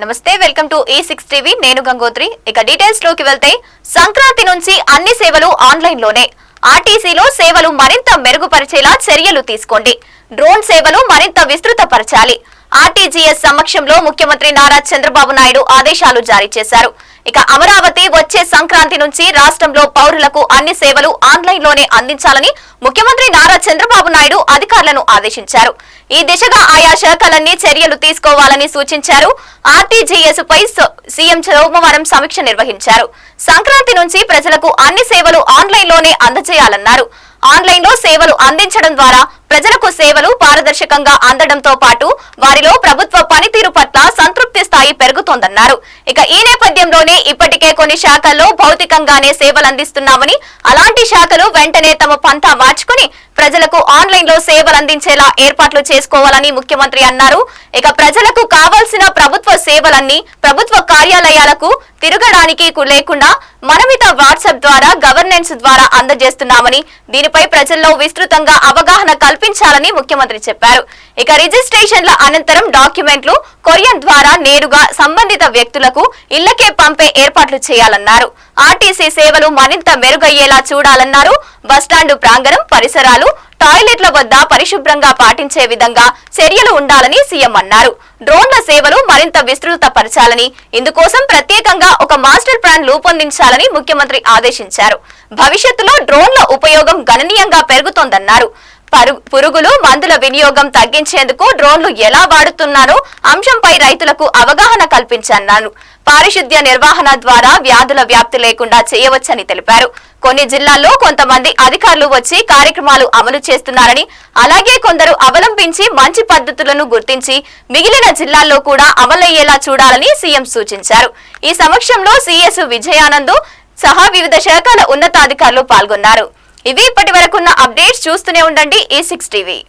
నమస్తే, welcome to E6 TV. నేను గంగోత్రి. ఇక డీటెయిల్స్ లోకి వెళ్తే సంక్రాంతి నుంచి అన్ని సేవలు ఆన్లైన్ లోనే. ఆర్టీసీలో సేవలు మరింత మెరుగుపరిచేలా చర్యలు తీసుకోండి. డ్రోన్ సేవలు మరింత విస్తృతపరచాలి. ఆర్టీజీఎస్ సమక్షంలో ముఖ్యమంత్రి నారా చంద్రబాబు నాయుడు ఆదేశాలు జారీ చేశారు. ఇక అమరావతి వచ్చే సంక్రాంతి నుంచి రాష్ట్రంలో పౌరులకు అన్ని సేవలు ఆన్లైన్ లోనే అందించాలని ముఖ్యమంత్రి నారా చంద్రబాబు నాయుడు అధికారులను ఆదేశించారు. ఈ దిశగా ఆయా శాఖలన్నీ చర్యలు తీసుకోవాలని సూచించారు. ఆర్టీజీఎస్ పై సీఎం సోమవారం సమీక్ష నిర్వహించారు. సంక్రాంతి నుంచి ప్రజలకు అన్ని సేవలు ఆన్లైన్ లోనే అందజేయాలన్నారు. ఆన్లైన్ లో సేవలు అందించడం ద్వారా ప్రజలకు సేవలు పారదర్శకంగా అందడంతో పాటు వారిలో ప్రభుత్వ పనితీరు పట్ల సంతృప్తి స్థాయి పెరుగుతోందన్నారు. ఇక ఈ నేపథ్యంలోనే ఇప్పటికే కొన్ని శాఖల్లో భౌతికంగానే సేవలు అందిస్తున్నామని, అలాంటి శాఖలు వెంటనే తమ పంతా మార్చుకుని ప్రజలకు ఆన్లైన్ లో సేవలు అందించేలా ఏర్పాట్లు చేసుకోవాలని ముఖ్యమంత్రి అన్నారు. ఇక ప్రజలకు కావాల్సిన ప్రభుత్వ సేవలన్నీ ప్రభుత్వ కార్యాలయాలకు తిరగడానికి లేకుండా మనమిత వాట్సాప్ ద్వారా గవర్నెన్స్ ద్వారా అందజేస్తున్నామని, దీనిపై ప్రజల్లో విస్తృతంగా అవగాహన కల్పించాలని ముఖ్యమంత్రి చెప్పారు. ఇక రిజిస్ట్రేషన్ల అనంతరం డాక్యుమెంట్లు కొరియర్ ద్వారా నేరుగా సంబంధిత వ్యక్తులకు ఇళ్లకే పంపే ఏర్పాట్లు చేయాలన్నారు. ఆర్టీసీ సేవలు మరింత మెరుగయ్యేలా చూడాలన్నారు. బస్టాండు ప్రాంగణం, పరిసరాలు, టాయిలెట్ల వద్ద పరిశుభ్రంగా పాటించే విధంగా చర్యలు ఉండాలని సీఎం అన్నారు. డ్రోన్ల సేవలు మరింత విస్తృతపరచాలని, ఇందుకోసం ప్రత్యేకంగా ఒక మాస్టర్ ప్లాన్ రూపొందించాలని ముఖ్యమంత్రి ఆదేశించారు. భవిష్యత్తులో డ్రోన్ల ఉపయోగం గణనీయంగా పెరుగుతోందన్నారు. పురుగులు మందుల వినియోగం తగ్గించేందుకు డ్రోన్లు ఎలా వాడుతున్నారో అంశంపై రైతులకు అవగాహన కల్పించన్నారు. పారిశుద్ధ్య నిర్వహణ ద్వారా వ్యాధుల వ్యాప్తి లేకుండా చేయవచ్చని తెలిపారు. కొన్ని జిల్లాల్లో కొంతమంది అధికారులు వచ్చి కార్యక్రమాలు అమలు చేస్తున్నారని, అలాగే కొందరు అవలంబించి మంచి పద్ధతులను గుర్తించి మిగిలిన జిల్లాల్లో కూడా అమలయ్యేలా చూడాలని సీఎం సూచించారు. ఈ సమక్షంలో సీఎస్ విజయానంద్ సహా వివిధ శాఖల ఉన్నతాధికారులు పాల్గొన్నారు. ఇవి ఇప్పటి వరకున్న అప్డేట్స్. చూస్తూనే ఉండండి E6 టీవీ.